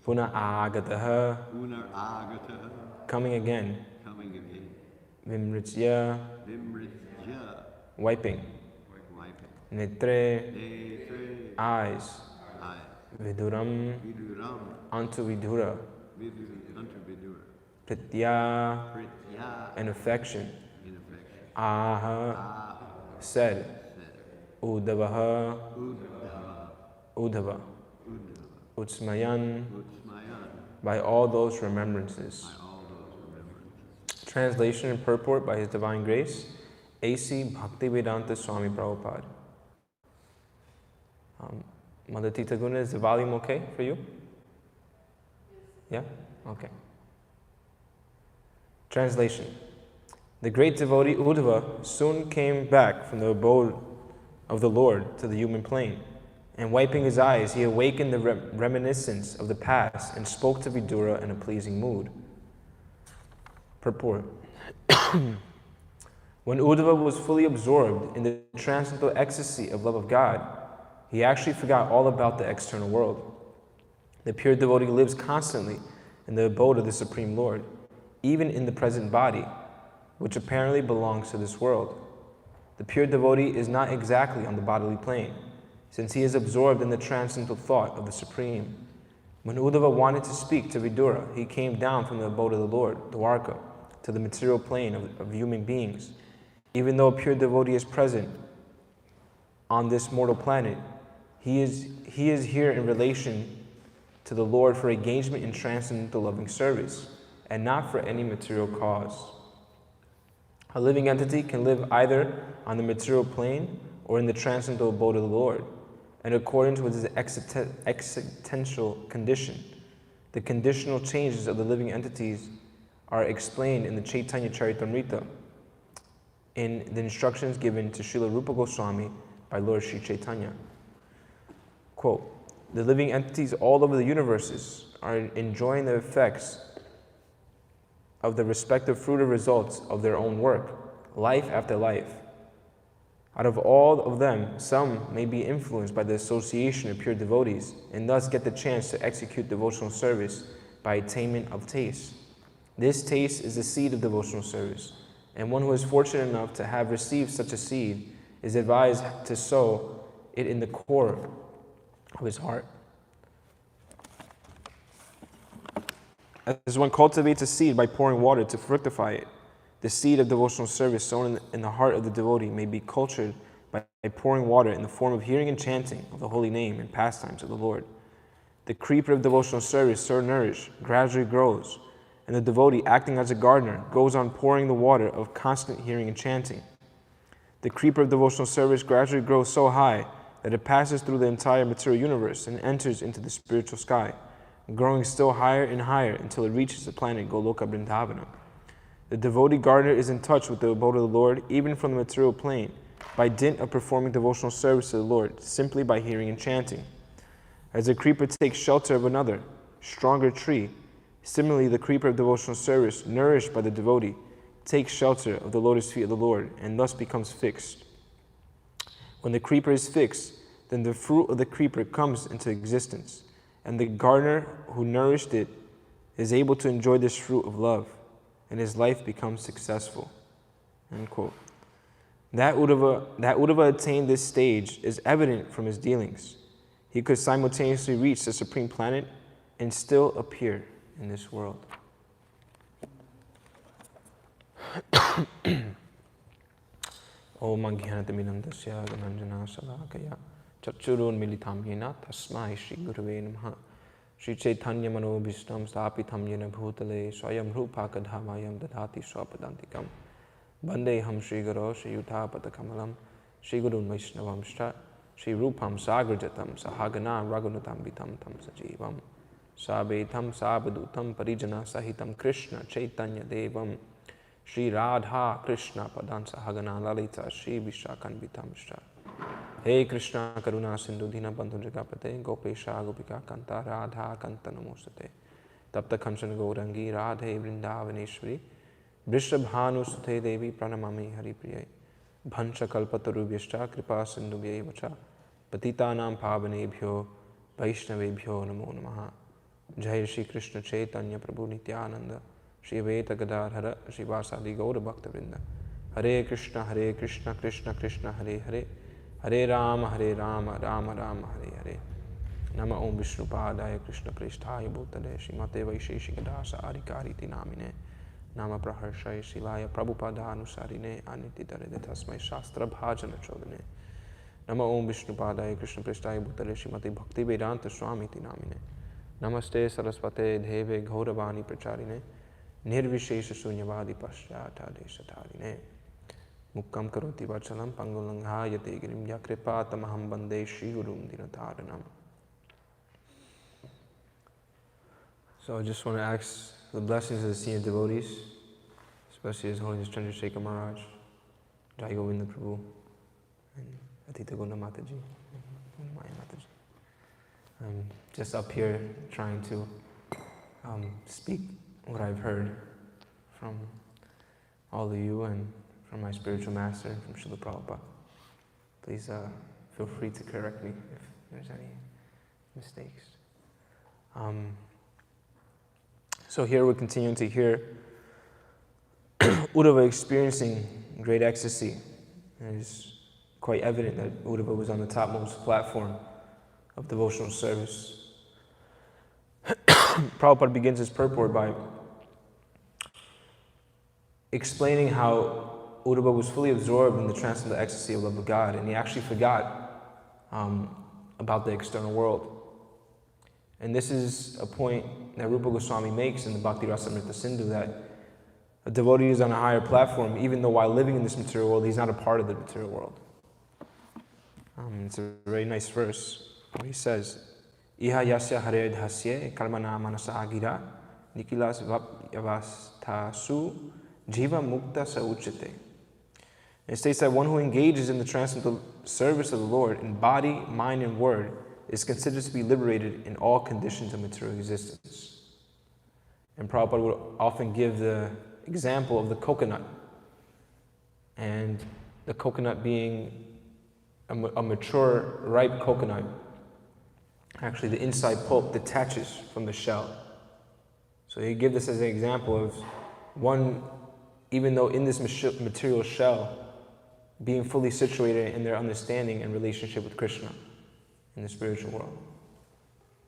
Puna agataha, coming again. Vimritya, wiping. Netre, eyes. Viduram, unto Vidura. Pritya, an affection. Aha, said. Udavaha, Udhava. Utsmayan, by all those remembrances. Translation and purport by His Divine Grace, A.C. Bhaktivedanta Swami Prabhupada. Mother Tita Guna, is the volume okay for you? Yeah? Okay. Translation. The great devotee Uddhava soon came back from the abode of the Lord to the human plane, and wiping his eyes, he awakened the reminiscence of the past and spoke to Vidura in a pleasing mood. Purport. When Uddhava was fully absorbed in the transcendental ecstasy of love of God, he actually forgot all about the external world. The pure devotee lives constantly in the abode of the Supreme Lord, even in the present body, which apparently belongs to this world. The pure devotee is not exactly on the bodily plane, since he is absorbed in the transcendental thought of the Supreme. When Uddhava wanted to speak to Vidura, he came down from the abode of the Lord, Dwarka, to the material plane of human beings. Even though a pure devotee is present on this mortal planet, he is here in relation to the Lord for engagement in transcendental loving service, and not for any material cause. A living entity can live either on the material plane or in the transcendental abode of the Lord, in accordance with his existential condition. The conditional changes of the living entities are explained in the Chaitanya Charitamrita, in the instructions given to Srila Rupa Goswami by Lord Sri Chaitanya. Quote, the living entities all over the universes are enjoying the effects of the respective fruitive results of their own work, life after life. Out of all of them, some may be influenced by the association of pure devotees and thus get the chance to execute devotional service by attainment of taste. This taste is the seed of devotional service, and one who is fortunate enough to have received such a seed is advised to sow it in the core of his heart. As one cultivates a seed by pouring water to fructify it, the seed of devotional service sown in the heart of the devotee may be cultured by pouring water in the form of hearing and chanting of the holy name and pastimes of the Lord. The creeper of devotional service, so nourished, gradually grows, and the devotee, acting as a gardener, goes on pouring the water of constant hearing and chanting. The creeper of devotional service gradually grows so high that it passes through the entire material universe and enters into the spiritual sky, growing still higher and higher until it reaches the planet Goloka Vrindavana. The devotee gardener is in touch with the abode of the Lord even from the material plane, by dint of performing devotional service to the Lord, simply by hearing and chanting. As a creeper takes shelter of another, stronger tree, similarly the creeper of devotional service, nourished by the devotee, takes shelter of the lotus feet of the Lord, and thus becomes fixed. When the creeper is fixed, then the fruit of the creeper comes into existence, and the gardener who nourished it is able to enjoy this fruit of love, and his life becomes successful. End quote. That Uddhava attained this stage is evident from his dealings. He could simultaneously reach the supreme planet and still appear in this world. Om Jnanatimidam Tasya Gananjana Salakaya Chakshurun Militam Yena Tasmai Shri Gurave Namaha Shri Chaitanya Manobhishtam Stapitam Yena Bhutale Swayam Rupa Kadhamayam Dadhati Swapadantikam Bandeham Shri Guru Shri Yuthapata Kamalam Shri Gurun Vaishnavam Shra Shri Rupam Sagrajatam Sahagana Raghunatam Vitam Tam Sajivam Sabetam Sabadutam Parijana Sahitam Krishna Chaitanya Devam Shri Radha Krishna Padansa Hagana Lalita Shri Vishakanvitam Shra Hey Krishna Karuna Sindhu Dina Bandhu Jagapate Gopesha Gopika Kanta Radha Kanta Namostate Tapta Kamsan Gaurangi Radhe Vrindavaneshwari Vrishabhanu Sute Devi Pranamami Haripriya Bhansha Kalpatarubhyashta Kripa Sindhubhya Vacha Patitanam Pavanebhyo Vaishnavebhyo Namo Namaha Jai Shri Krishna Chaitanya Prabhu Nityananda Shri Veta Gadadhara Shri Vasadi Gaura Bhakta Vrinda. Hare Krishna Krishna Krishna Hare Hare Hare Rama Rama Rama Hare Hare. Nama Om Vishnu Padaya Krishna Prishthaya Bhutale Srimate Vaisheshika Dasa Arikariti Namine Nama Praharshaya Shilaya Prabhupada Anusarine Anititare Tasmai Shastra Bhajana Chodane. Nama Om Vishnu Padaya Krishna Prishthaya Bhutale Srimate Bhakti Vedanta Swamiti Namine Namaste Saraswate Deve Gauravani Pracharine Nirvishesha Sunyavadi Pashyata Deshatarine Mukkam Karoti Vachalam Pangulanghayate Girim Yakripata Maham Bande Shri Gurum Dinataranam. So I just want to ask the blessings of the senior devotees, especially His Holiness Chandrasekhar Maharaj, Jai Govinda Prabhu, and Atita Gunda Mataji, Maya Mataji. I'm just up here trying to speak what I've heard from all of you and from my spiritual master and from Srila Prabhupada. Please feel free to correct me if there's any mistakes. So here we're continuing to hear Uddhava experiencing great ecstasy. And it's quite evident that Uddhava was on the topmost platform of devotional service. Prabhupada begins his purport by explaining how Uddhava was fully absorbed in the transcendental ecstasy of love of God, and he actually forgot about the external world. And this is a point that Rupa Goswami makes in the Bhakti Rasamrita Sindhu, that a devotee is on a higher platform, even though while living in this material world, he's not a part of the material world. It's a very nice verse where he says, Iha yasya hare dhasye karmana manasa agira nikilas vapyavastasu jiva mukta sa uchate. It states that one who engages in the transcendental service of the Lord in body, mind, and word is considered to be liberated in all conditions of material existence. And Prabhupada would often give the example of the coconut, and the coconut being a mature, ripe coconut. Actually, the inside pulp detaches from the shell. So he give this as an example of one, even though in this material shell, being fully situated in their understanding and relationship with Krishna in the spiritual world.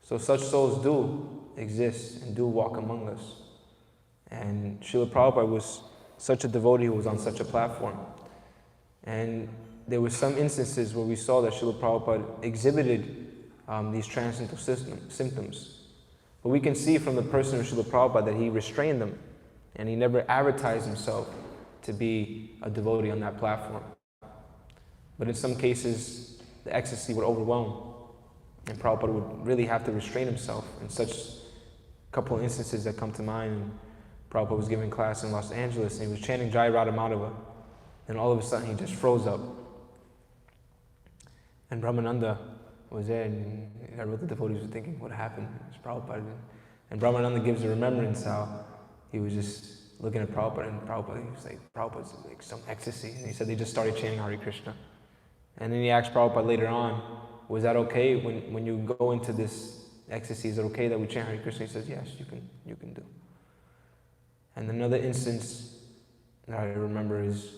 So such souls do exist and do walk among us. And Srila Prabhupada was such a devotee who was on such a platform. And there were some instances where we saw that Srila Prabhupada exhibited these transcendental symptoms. But we can see from the person of Srila Prabhupada that he restrained them, and he never advertised himself to be a devotee on that platform. But in some cases, the ecstasy would overwhelm, and Prabhupada would really have to restrain himself. In such a couple of instances that come to mind, and Prabhupada was giving class in Los Angeles, and he was chanting Jai Radha Madhava, and all of a sudden he just froze up. And Brahmananda was there, and all the devotees were thinking, what happened? It's Prabhupada. And Brahmananda gives a remembrance how he was just looking at Prabhupada, and Prabhupada, he was like, Prabhupada's like some ecstasy. And he said they just started chanting Hare Krishna. And then he asked Prabhupada later on, was that okay when you go into this ecstasy, is it okay that we chant Hare Krishna? He says, yes, you can do. And another instance that I remember is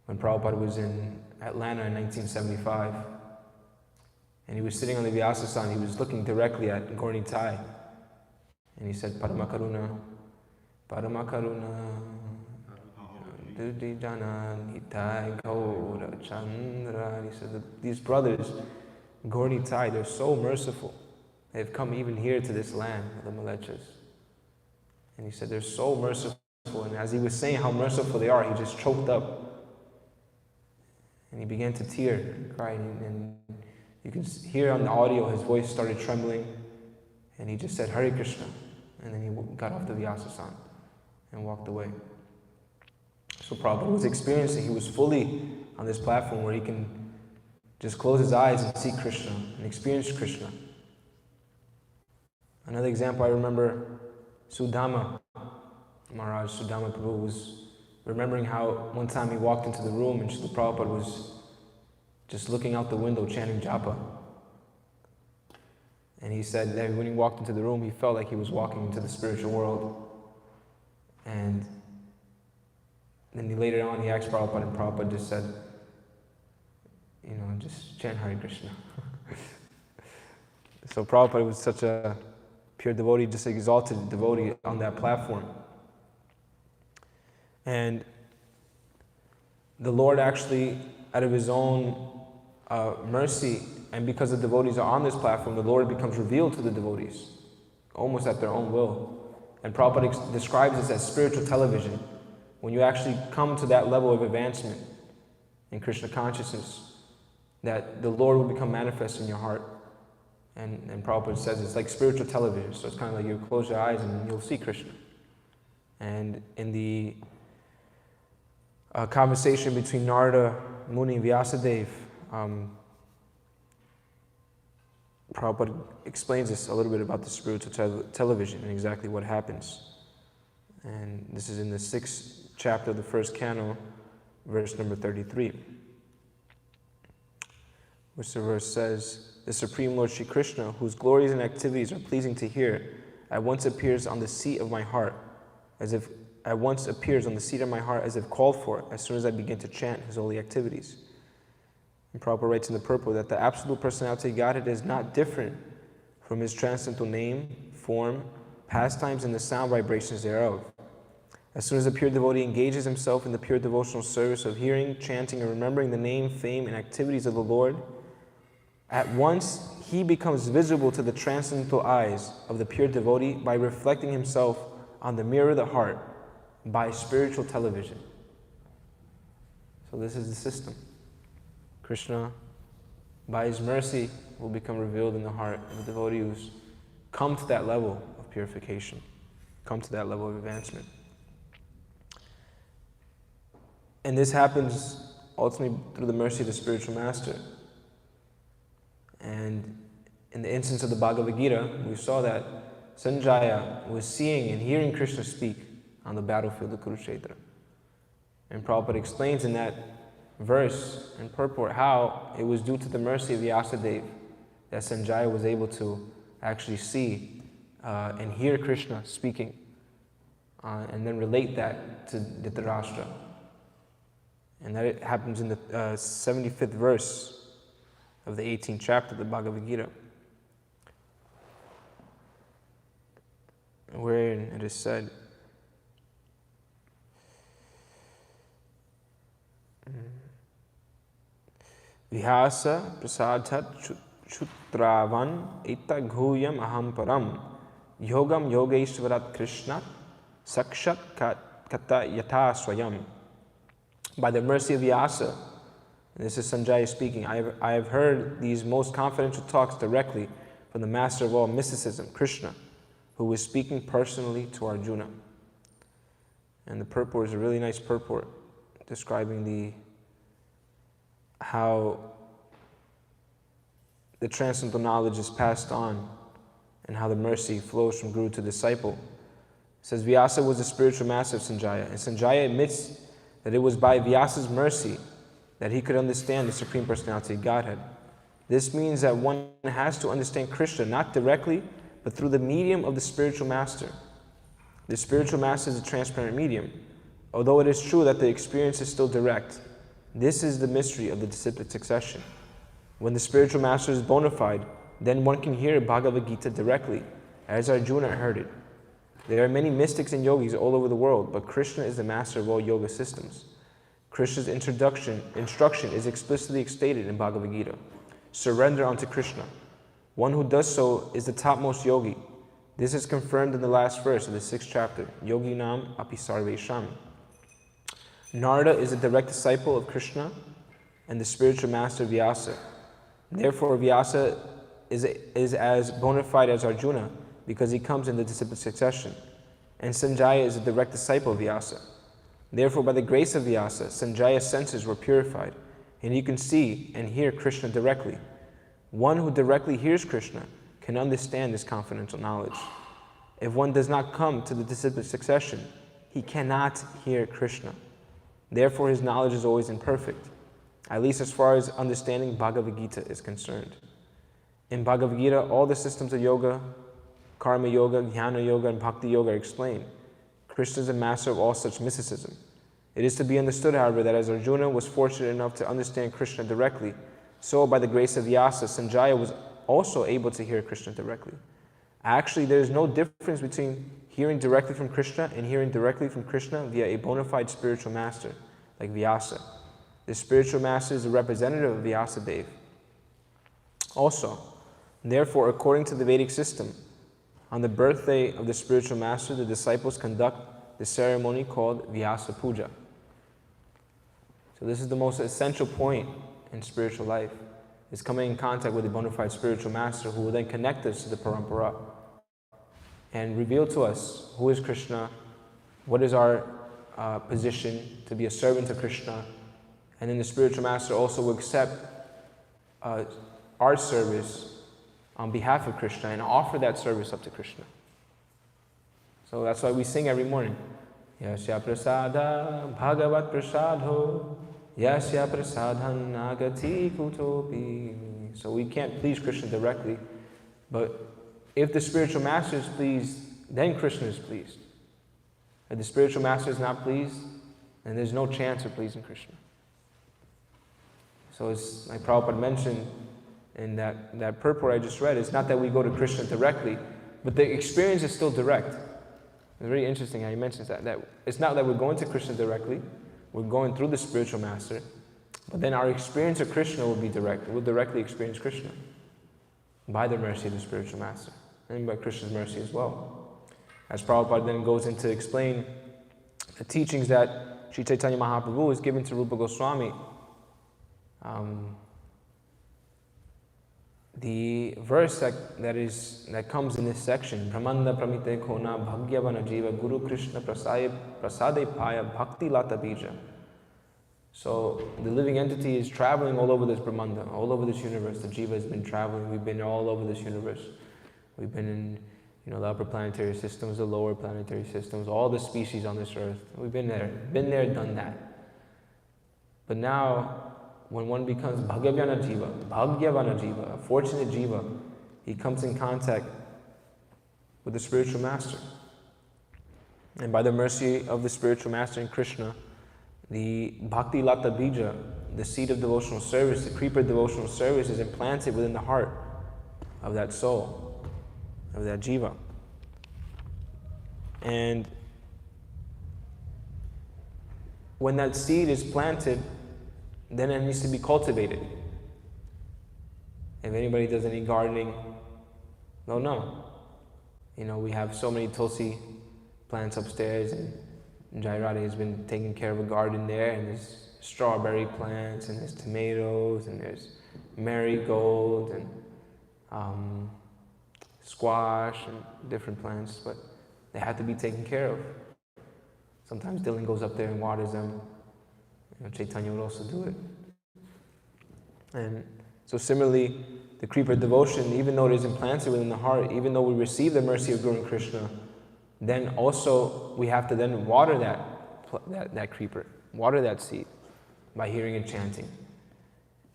when Prabhupada was in Atlanta in 1975, and he was sitting on the Vyasa, he was looking directly at Gaur Nitai, and he said, Paramakaruna, Paramakaruna, Dudijana Nitai Gaura Chandra. And he said, these brothers, Gaur Nitai, they're so merciful. They've come even here to this land of the Malechas. And he said, they're so merciful. And as he was saying how merciful they are, he just choked up. And he began to tear and cry. And you can hear on the audio, his voice started trembling. And he just said, Hare Krishna. And then he got off the Vyasa and walked away. So Prabhupada was experiencing, he was fully on this platform where he can just close his eyes and see Krishna and experience Krishna. Another example I remember, Sudama Maharaj, Sudama Prabhu was remembering how one time he walked into the room and Srila Prabhupada was just looking out the window chanting japa. And he said that when he walked into the room, he felt like he was walking into the spiritual world. And then later on, he asked Prabhupada, and Prabhupada just said, just chant Hare Krishna. So Prabhupada was such a pure devotee, just exalted devotee on that platform. And the Lord actually, out of his own mercy, and because the devotees are on this platform, the Lord becomes revealed to the devotees, almost at their own will. And Prabhupada describes this as spiritual television. When you actually come to that level of advancement in Krishna consciousness, that the Lord will become manifest in your heart. And Prabhupada says it's like spiritual television. So it's kind of like you close your eyes and you'll see Krishna. And in the conversation between Narada Muni and Vyasadeva, Prabhupada explains this a little bit about the spiritual television and exactly what happens. And this is in the 6th chapter of the 1st canto, verse number 33. Which the verse says, "The Supreme Lord Shri Krishna, whose glories and activities are pleasing to hear, at once appears on the seat of my heart, as if called for, as soon as I begin to chant his holy activities." And Prabhupada writes in the purport that the absolute personality of Godhead is not different from his transcendental name, form, pastimes, and the sound vibrations thereof. As soon as a pure devotee engages himself in the pure devotional service of hearing, chanting, and remembering the name, fame, and activities of the Lord, at once he becomes visible to the transcendental eyes of the pure devotee by reflecting himself on the mirror of the heart by spiritual television. So this is the system. Krishna, by his mercy, will become revealed in the heart of the devotee who's come to that level of purification, come to that level of advancement. And this happens ultimately through the mercy of the spiritual master. And in the instance of the Bhagavad Gita, we saw that Sanjaya was seeing and hearing Krishna speak on the battlefield of Kurukshetra. And Prabhupada explains in that verse and purport how it was due to the mercy of Vyasadeva that Sanjaya was able to actually see and hear Krishna speaking and then relate that to Dhritarashtra. And that it happens in the 75th verse of the 18th chapter of the Bhagavad Gita, wherein it is said, Vyasa prasadhat chutravan itaghuyam aham param yogam yogeishvarat krishna sakshat kata yata swayam. By the mercy of Vyasa, and this is Sanjaya speaking, I have heard these most confidential talks directly from the master of all mysticism, Krishna, who was speaking personally to Arjuna. And the purport is a really nice purport describing how the transcendental knowledge is passed on and how the mercy flows from guru to disciple. It says Vyasa was the spiritual master of Sanjaya, and Sanjaya admits that it was by Vyasa's mercy that he could understand the Supreme Personality of Godhead. This means that one has to understand Krishna not directly, but through the medium of the spiritual master. The spiritual master is a transparent medium. Although it is true that the experience is still direct, this is the mystery of the disciplic succession. When the spiritual master is bona fide, then one can hear Bhagavad Gita directly, as Arjuna heard it. There are many mystics and yogis all over the world, but Krishna is the master of all yoga systems. Krishna's instruction is explicitly stated in Bhagavad Gita. Surrender unto Krishna. One who does so is the topmost yogi. This is confirmed in the last verse of the 6th chapter, Yoginam api sarvesham. Narada is a direct disciple of Krishna and the spiritual master Vyasa. Therefore, Vyasa is as bona fide as Arjuna, because he comes in the disciplic succession. And Sanjaya is a direct disciple of Vyasa. Therefore, by the grace of Vyasa, Sanjaya's senses were purified, and he can see and hear Krishna directly. One who directly hears Krishna can understand this confidential knowledge. If one does not come to the disciplic succession, he cannot hear Krishna. Therefore, his knowledge is always imperfect, at least as far as understanding Bhagavad Gita is concerned. In Bhagavad Gita, all the systems of yoga, karma yoga, jnana yoga, and bhakti yoga are explained. Krishna is a master of all such mysticism. It is to be understood, however, that as Arjuna was fortunate enough to understand Krishna directly, so by the grace of Vyasa, Sanjaya was also able to hear Krishna directly. Actually, there is no difference between hearing directly from Krishna and hearing directly from Krishna via a bona fide spiritual master, like Vyasa. The spiritual master is a representative of Vyasa Dev. Also, therefore, according to the Vedic system, on the birthday of the spiritual master, the disciples conduct the ceremony called Vyasa Puja. So this is the most essential point in spiritual life, is coming in contact with a bona fide spiritual master who will then connect us to the parampara and reveal to us who is Krishna, what is our position to be a servant of Krishna, and then the spiritual master also will accept our service on behalf of Krishna and offer that service up to Krishna. So that's why we sing every morning. Yasya prasada bhagavat prasadho yasya prasadhan nagati kutopi. So we can't please Krishna directly, but if the spiritual master is pleased, then Krishna is pleased. If the spiritual master is not pleased, then there's no chance of pleasing Krishna. So it's like Prabhupada mentioned in that purport I just read, it's not that we go to Krishna directly, but the experience is still direct. It's very interesting how he mentions that it's not that we're going to Krishna directly, we're going through the spiritual master, but then our experience of Krishna will be direct. We'll directly experience Krishna by the mercy of the spiritual master, and by Krishna's mercy as well. As Prabhupada then goes in to explain the teachings that Sri Chaitanya Mahaprabhu is giving to Rupa Goswami, the verse that comes in this section, Brahmanda Pramite Kona Bhagyavana Jiva Guru Krishna Prasade Paya Bhakti Lata Bija. So the living entity is traveling all over this Brahmanda, all over this universe. The Jiva has been traveling. We've been all over this universe. We've been in the upper planetary systems, the lower planetary systems, all the species on this earth. We've been there, done that. But now, when one becomes Bhagyavana Jiva, a fortunate Jiva, he comes in contact with the spiritual master. And by the mercy of the spiritual master in Krishna, the Bhakti Lata Bija, the seed of devotional service, the creeper devotional service is implanted within the heart of that soul, of that Jiva. And when that seed is planted, then it needs to be cultivated. If anybody does any gardening, they'll know. We have so many tulsi plants upstairs, and Jairadi has been taking care of a garden there, and there's strawberry plants, and there's tomatoes, and there's marigold, and squash, and different plants, but they have to be taken care of. Sometimes Dylan goes up there and waters them. Chaitanya would also do it. And so similarly, the creeper devotion, even though it is implanted within the heart, even though we receive the mercy of Guru and Krishna, then also we have to then water that creeper, water that seed by hearing and chanting.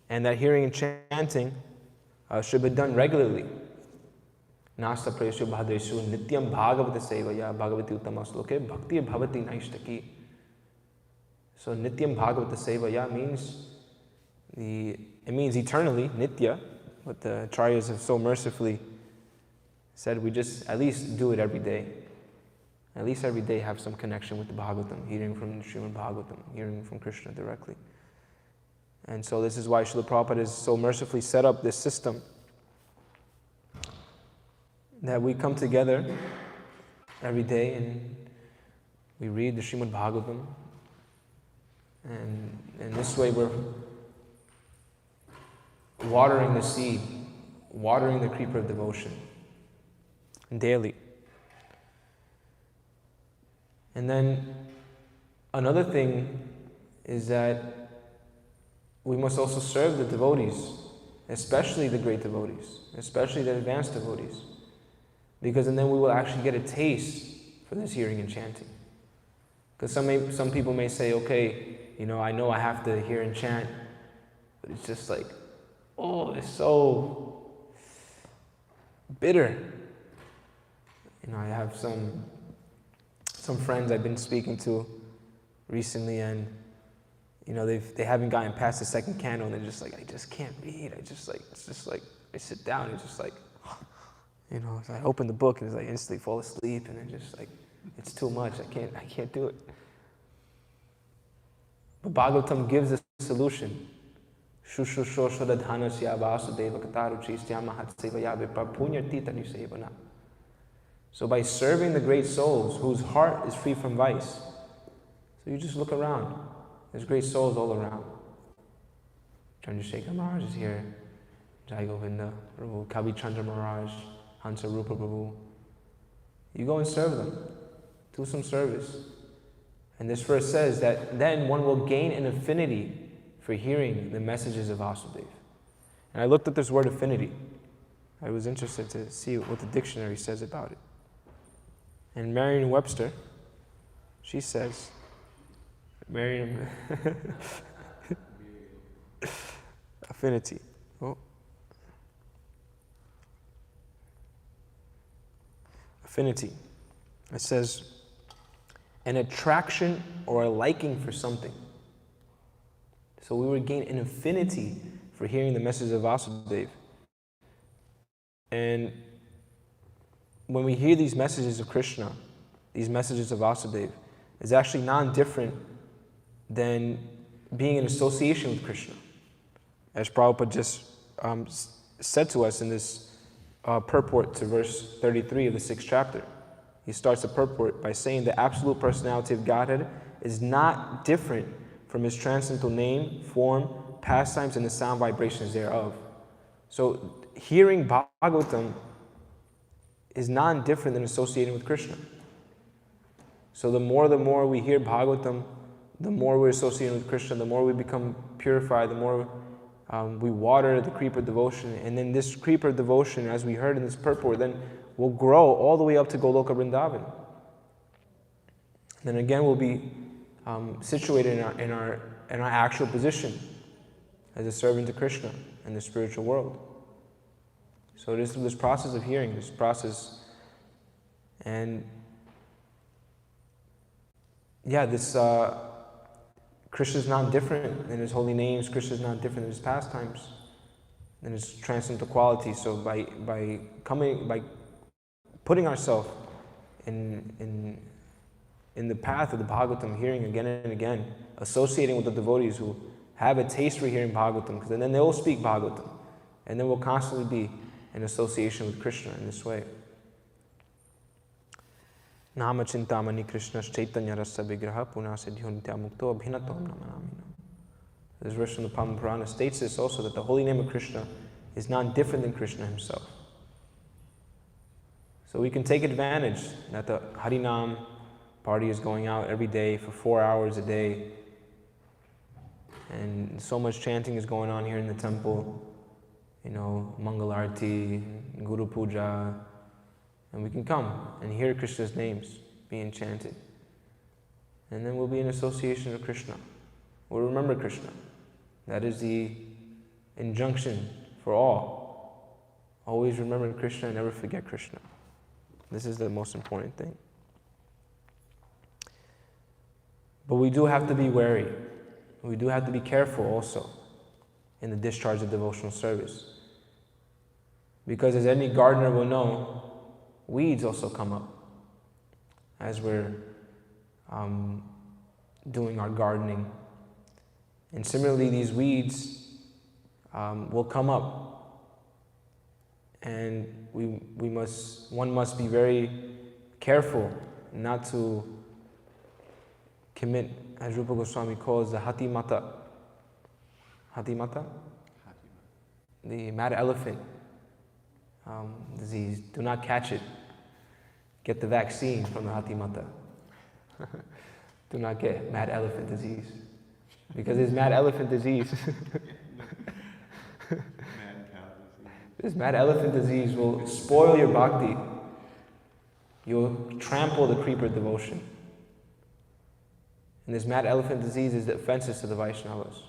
And that hearing and chanting should be done regularly. Nasta preshu bhadreshu nityam bhagavata sevaya bhagavati uttama sloke bhakti bhavati naishtaki. So Nityam Bhagavata Sevaya means eternally, Nitya, but the Acharyas have so mercifully said we just at least do it every day. At least every day have some connection with the Bhagavatam, hearing from Srimad Bhagavatam, hearing from Krishna directly. And so this is why Srila Prabhupada has so mercifully set up this system that we come together every day and we read the Srimad Bhagavatam. And in this way we're watering the seed, watering the creeper of devotion daily. And then another thing is that we must also serve the devotees, especially the great devotees, especially the advanced devotees, because then we will actually get a taste for this hearing and chanting. Because some people may say, okay, I know I have to hear and chant, but it's just like, it's so bitter. I have some friends I've been speaking to recently, and they haven't gotten past the second candle, and they're just like, I just can't read. It's just like I sit down, it's just like, so I open the book and it's like instantly fall asleep, and it's just like, it's too much. I can't do it. But Bhagavatam gives a solution. So by serving the great souls whose heart is free from vice, so you just look around. There's great souls all around. Chandrasekhar Maharaj is here. Jai Govinda, Prabhu, Kavi Chandra Maharaj, Hansa Rupa Prabhu. You go and serve them. Do some service. And this verse says that then one will gain an affinity for hearing the messages of Vasudeva. And I looked at this word affinity. I was interested to see what the dictionary says about it. And Merriam-Webster, she says, affinity. Affinity. It says, an attraction or a liking for something. So we would gain an affinity for hearing the message of Vasudeva. And when we hear these messages of Krishna, these messages of Vasudeva, it's actually non-different than being in association with Krishna. As Prabhupada just said to us in this purport to verse 33 of the 6th chapter. He starts the purport by saying the absolute personality of Godhead is not different from his transcendental name, form, pastimes, and the sound vibrations thereof. So hearing Bhagavatam is non-different than associating with Krishna. So the more we hear Bhagavatam, the more we're associating with Krishna, the more we become purified, the more we water the creeper devotion. And then this creeper devotion, as we heard in this purport, then will grow all the way up to Goloka Vrindavan. Then again we'll be situated in our actual position as a servant to Krishna in the spiritual world. So this process of hearing, this process, and this Krishna is not different than his holy names. Krishna is not different than his pastimes, than his transcendental qualities. So by putting ourselves in the path of the Bhagavatam, hearing again and again, associating with the devotees who have a taste for hearing Bhagavatam, because then they will speak Bhagavatam, and then we'll constantly be in association with Krishna in this way. Nama Chintamani Krishna Chaitanya Rasa Vigraha Puna Siddhyuntya Mukto Abhinatom Namanamina. This verse from the Padma Purana states this also, that the holy name of Krishna is not different than Krishna himself. So we can take advantage that the Harinam party is going out every day for 4 hours a day, and so much chanting is going on here in the temple, Mangal Arati, Guru Puja, and we can come and hear Krishna's names being chanted. And then we'll be in association with Krishna. We'll remember Krishna. That is the injunction for all. Always remember Krishna and never forget Krishna. This is the most important thing. But we do have to be wary. We do have to be careful also in the discharge of devotional service. Because as any gardener will know, weeds also come up as we're doing our gardening. And similarly, these weeds will come up. And one must be very careful not to commit, as Rupa Goswami calls, the hati mata. Hati mata? The mad elephant disease. Do not catch it. Get the vaccine from the hati mata. Do not get mad elephant disease. Because this mad elephant disease, this mad elephant disease will spoil your bhakti. You'll trample the creeper devotion. And this mad elephant disease is the offenses to the Vaishnavas.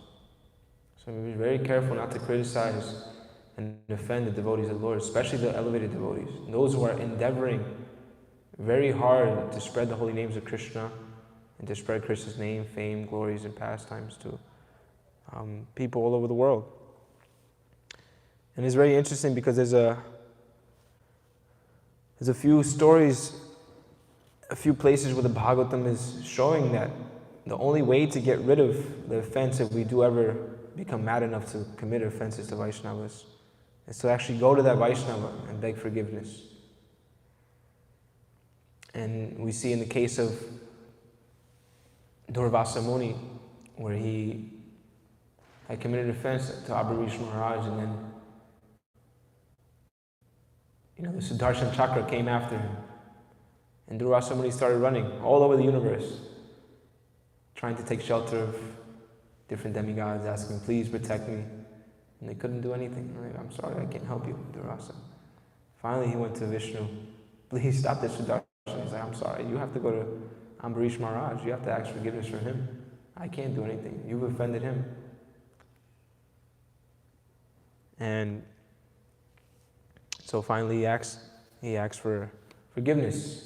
So we be very careful not to criticize and offend the devotees of the Lord, especially the elevated devotees, those who are endeavoring very hard to spread the holy names of Krishna and to spread Krishna's name, fame, glories, and pastimes to people all over the world. And it's very interesting because there's a few stories, a few places where the Bhagavatam is showing that the only way to get rid of the offense, if we do ever become mad enough to commit offenses to Vaishnavas, is to actually go to that Vaishnava and beg forgiveness. And we see in the case of Durvasa Muni, where he had committed offense to Ambarish Maharaj, and then the Sudarshan Chakra came after him. And Durvasa Muni started running all over the universe, trying to take shelter of different demigods, asking, please protect me. And they couldn't do anything. Like, I'm sorry, I can't help you, Durvasa. Finally, he went to Vishnu. Please stop this Sudarshan. He's like, I'm sorry, you have to go to Ambarish Maharaj. You have to ask forgiveness for him. I can't do anything. You've offended him. And so finally he asked for forgiveness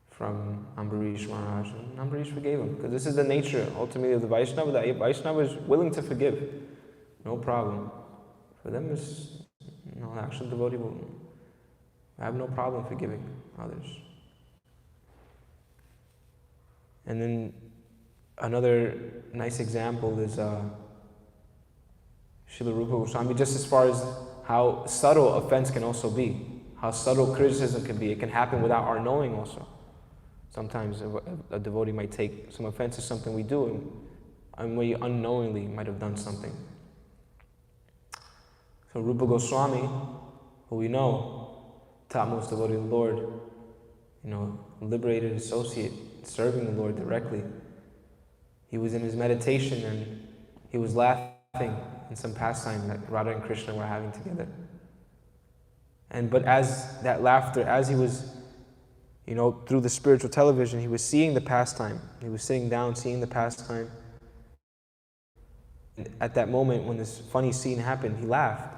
from Ambarish Maharaj, and Ambarish forgave him, because this is the nature ultimately of the Vaishnava, that a Vaishnava is willing to forgive, no problem. For them, is the actual devotee will have no problem forgiving others. And then another nice example is Srila Rupa Goswami, just as far as how subtle offense can also be, how subtle criticism can be. It can happen without our knowing also. Sometimes a devotee might take some offense to something we do, and we unknowingly might have done something. So Rupa Goswami, who we know, topmost devotee of the Lord, liberated associate, serving the Lord directly. He was in his meditation and he was laughing in some pastime that Radha and Krishna were having together. But as that laughter, as he was, through the spiritual television, he was seeing the pastime. He was sitting down, seeing the pastime. And at that moment, when this funny scene happened, he laughed.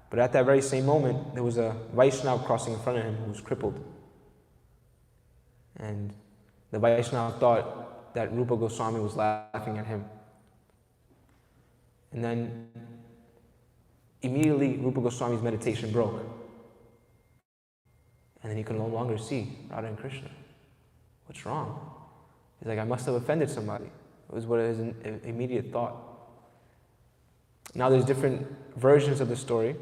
But at that very same moment, there was a Vaishnava crossing in front of him who was crippled. And the Vaishnava thought that Rupa Goswami was laughing at him. And then immediately Rupa Goswami's meditation broke. And then he could no longer see Radha and Krishna. What's wrong? He's like, I must have offended somebody. It was what his immediate thought. Now there's different versions of the story.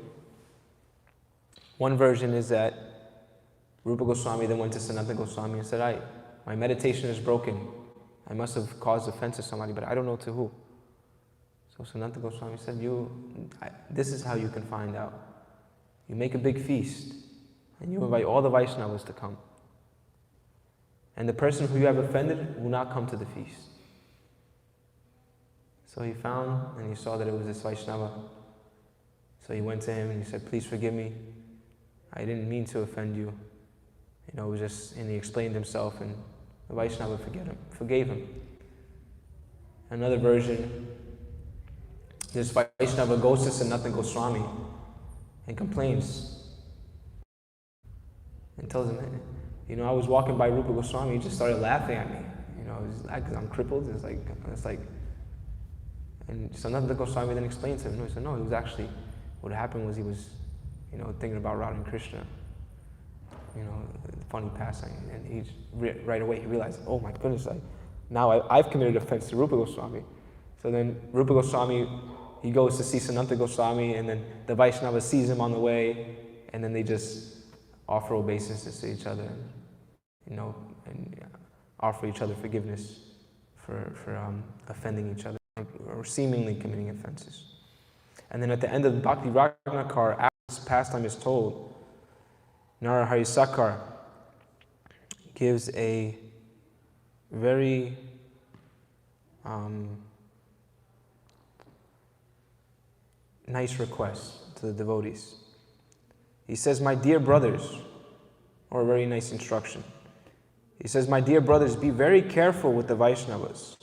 One version is that Rupa Goswami then went to Sanatana Goswami and said, my meditation is broken. I must have caused offense to somebody, but I don't know to who. So Sanatana Goswami said, this is how you can find out. You make a big feast, and you invite all the Vaishnavas to come. And the person who you have offended will not come to the feast. So he found, and he saw that it was this Vaishnava. So he went to him and he said, please forgive me. I didn't mean to offend you. It was just, and he explained himself, and the Vaishnava forgave him. Another version, this Vaishnava goes to Sanatana Goswami and complains and tells him, I was walking by Rupa Goswami, he just started laughing at me. Because I'm crippled. It's like, and Sanatana Goswami then explained to him. He said, no, it was actually, what happened was he was, thinking about Radha and Krishna. Funny passing, and right away he realized, oh my goodness, now I've committed offense to Rupa Goswami. So then Rupa Goswami, he goes to see Sanatana Goswami, and then the Vaishnava sees him on the way, and then they just offer obeisances to each other, and offer each other forgiveness for offending each other or seemingly committing offenses. And then at the end of the Bhakti Ragnakar, after this pastime is told, Narahari Sakar gives a very nice request to the devotees. He says, my dear brothers, or a very nice instruction. He says, my dear brothers, be very careful with the Vaishnavas.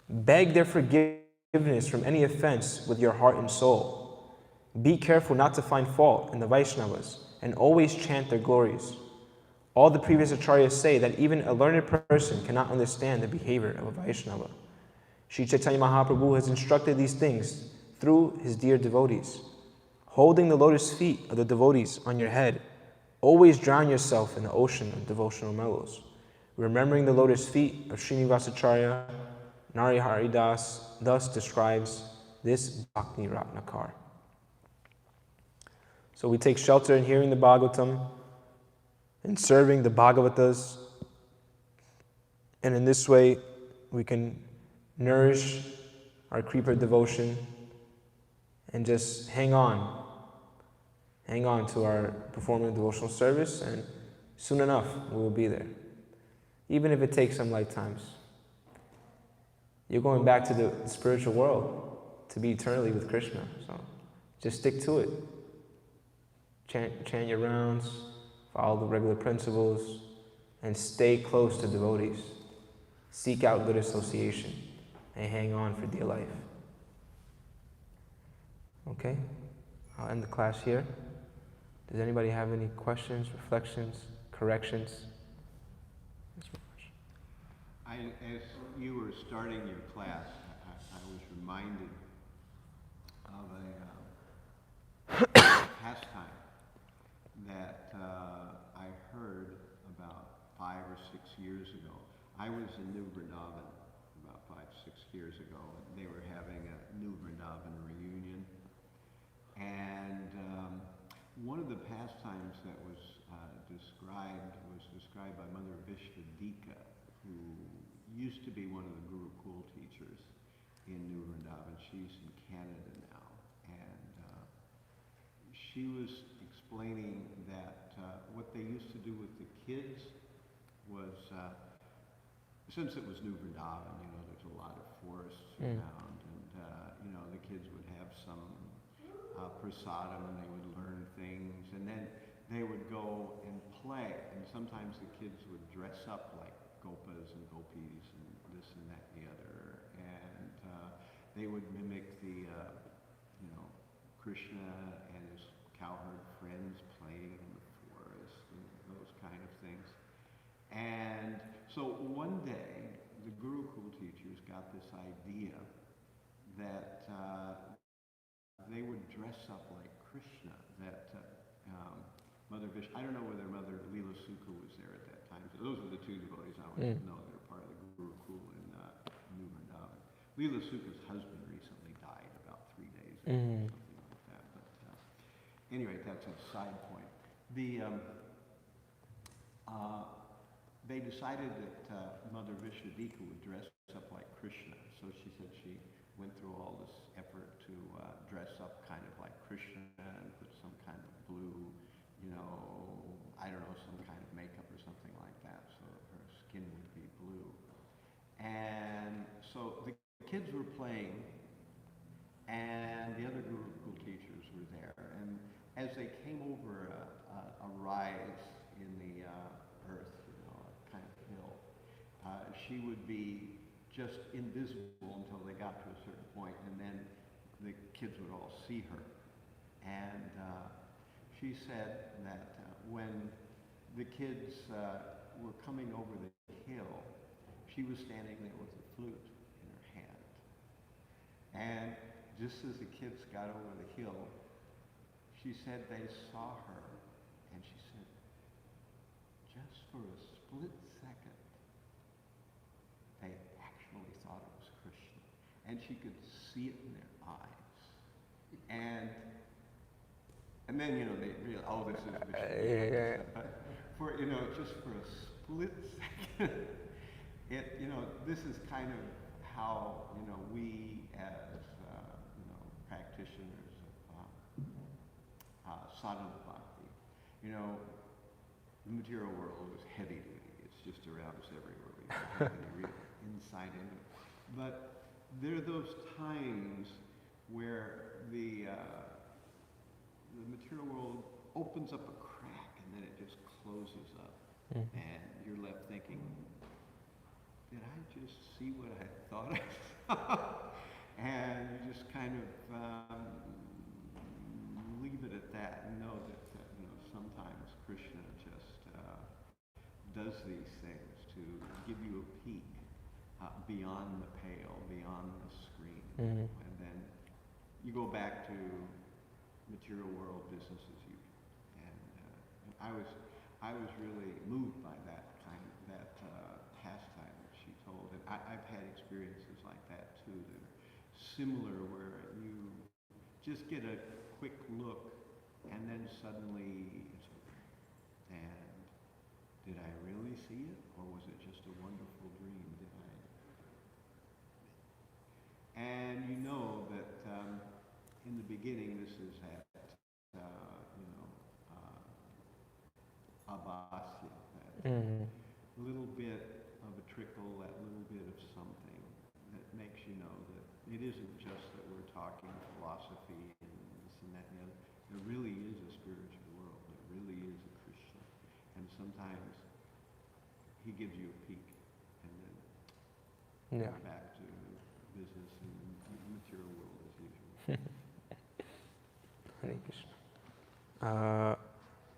Beg their forgiveness from any offense with your heart and soul. Be careful not to find fault in the Vaishnavas, and always chant their glories. All the previous acharyas say that even a learned person cannot understand the behavior of a Vaishnava. Sri Chaitanya Mahaprabhu has instructed these things through his dear devotees. Holding the lotus feet of the devotees on your head, always drown yourself in the ocean of devotional mellows. Remembering the lotus feet of Srinivasacharya, Narihari Das thus describes this Bhakti Ratnakar. So we take shelter in hearing the Bhagavatam and serving the Bhagavatas, and in this way we can nourish our creeper devotion and just hang on to our performing devotional service, and soon enough we will be there. Even if it takes some lifetimes. You're going back to the spiritual world to be eternally with Krishna, so just stick to it. Chant your rounds, follow the regular principles, and stay close to devotees. Seek out good association and hang on for dear life. Okay, I'll end the class here. Does anybody have any questions, reflections, corrections? As you were starting your class, I was reminded of a pastime that I heard about 5 or 6 years ago. I was in New Vrindavan about 5, 6 years ago, and they were having a New Vrindavan reunion. And one of the pastimes that was described by Mother Vishvadika, who used to be one of the Gurukul teachers in New Vrindavan. She's in Canada now. And she was explaining that what they used to do with the kids was, since it was New Vrindavan, there's a lot of forests around, and, the kids would have some prasadam, and they would learn things, and then they would go and play, and sometimes the kids would dress up like Gopas and Gopis and this and that and the other, and they would mimic the, Krishna and his cowherd friends playing in the forest and those kind of things. And so one day, the Gurukul teachers got this idea that they would dress up like Krishna, that Mother Vish, I don't know whether Mother Leela Sukha was there at that time. So those are the two devotees I want to know that are part of the Gurukul in New Vrindavan. Leela Sukha's husband recently died about 3 days ago, something like that. But anyway, that's a side point. They decided that Mother Vishvadika would dress up like Krishna. So she said she went through all this effort to dress up kind of like Krishna and put some kind of blue, I don't know, some kind of makeup or something like that, so her skin would be blue. And so the kids were playing, and the other Gurukul teachers were there. And as they came over a rise in the earth, a kind of hill, she would be just invisible until they got to a certain point, and then the kids would all see her. And she said that when the kids were coming over the hill, she was standing there with a flute in her hand. And just as the kids got over the hill, she said they saw her, and she said, just for a split second, they actually thought it was Krishna. And she could see it in their eyes. And then, they realized, oh, this is Vishnu. But for, just for a split second, this is kind of how, we as, practitioners of sadhana bhakti, the material world is heavy duty. It's just around us everywhere. We don't have any real insight into it. But there are those times where the material world opens up a crack, and then it just closes up. And you're left thinking, did I just see what I thought I saw? And you just kind of it at that and know that sometimes Krishna just does these things to give you a peek beyond the pale, beyond the screen, and then you go back to material world business as usual. And I was really moved by that pastime that she told, and I've had experiences like that too that are similar, where you just get a quick look, and then suddenly it's over. And did I really see it, or was it just a wonderful dream? And you know that in the beginning, this is at Abhasya, that little bit of a trickle, that little bit of something that makes you know that it isn't just that we're talking philosophy and this and that and the other. There really is a spiritual world. There really is a Krishna. And sometimes he gives you a peek, and then back to business and the material world as usual. Hare Krishna.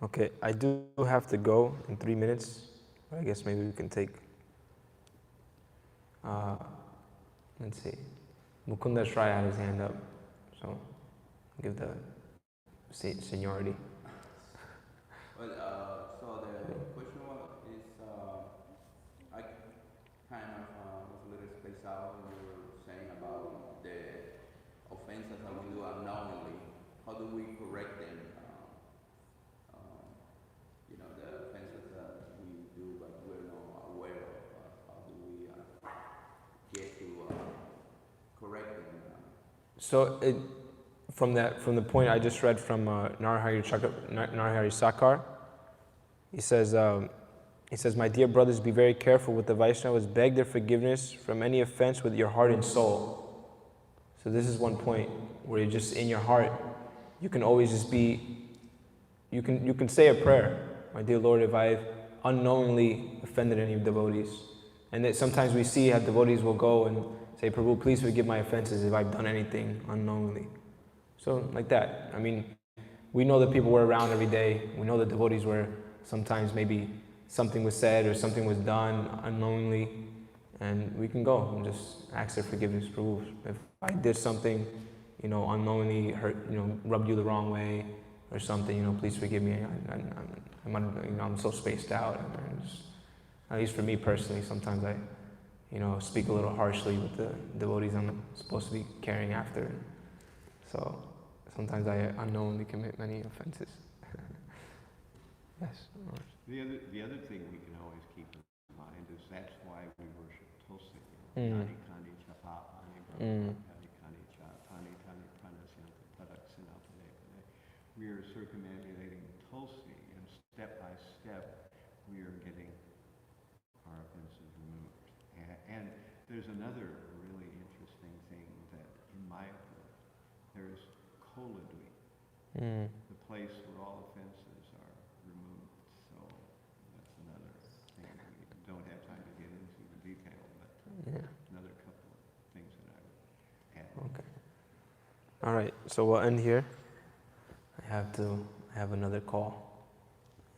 Okay, I do have to go in 3 minutes. I guess maybe we can take, let's see, Mukunda Shrai had his hand up, so I'll give the seniority. Well, so the question is, I kind of was a little spaced out when you were saying about the offenses that we do unknowingly. How do we correct them? The offenses that we do but we're not aware of. How do we get to correct them? So from the point I just read from Narahari Sakar, he says, my dear brothers, be very careful with the Vaishnavas. Beg their forgiveness from any offense with your heart and soul. So this is one point where you're just in your heart. You can always just be, you can say a prayer. My dear Lord, if I've unknowingly offended any devotees. And that sometimes we see how devotees will go and say, Prabhu, please forgive my offenses if I've done anything unknowingly. So like that. I mean, we know that people were around every day. We know that devotees were sometimes maybe something was said or something was done unknowingly. And we can go and just ask their forgiveness. Prabhu, if I did something, unknowingly hurt, rubbed you the wrong way or something, please forgive me. I'm so spaced out. At least for me personally, sometimes I, speak a little harshly with the devotees I'm supposed to be caring after. So sometimes I unknowingly commit many offenses. Yes. The other thing we can always keep in mind is that's why we worship Tulsi. Nani Kandi Chapa Ani Brahmani Kandi Chapani Tani Pranasyanta Tadaksinathane. We are circumambulating Tulsi, and step by step we are getting our offenses removed. And there's another really interesting thing that in Mayapur, there's Koladwi, the place where all offenses are removed. So that's another thing we don't have time to get into in detail, but another couple of things that I would add. Okay. All right, so we'll end here. I have another call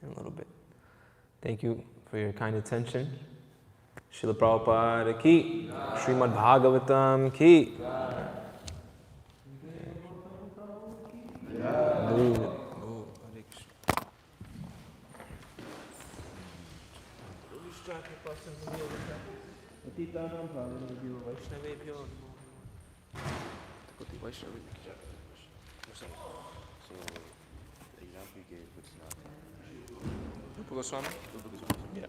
in a little bit. Thank you for your kind attention. Srila Prabhupada ki, Srimad Bhagavatam ki. Goswami? Yeah.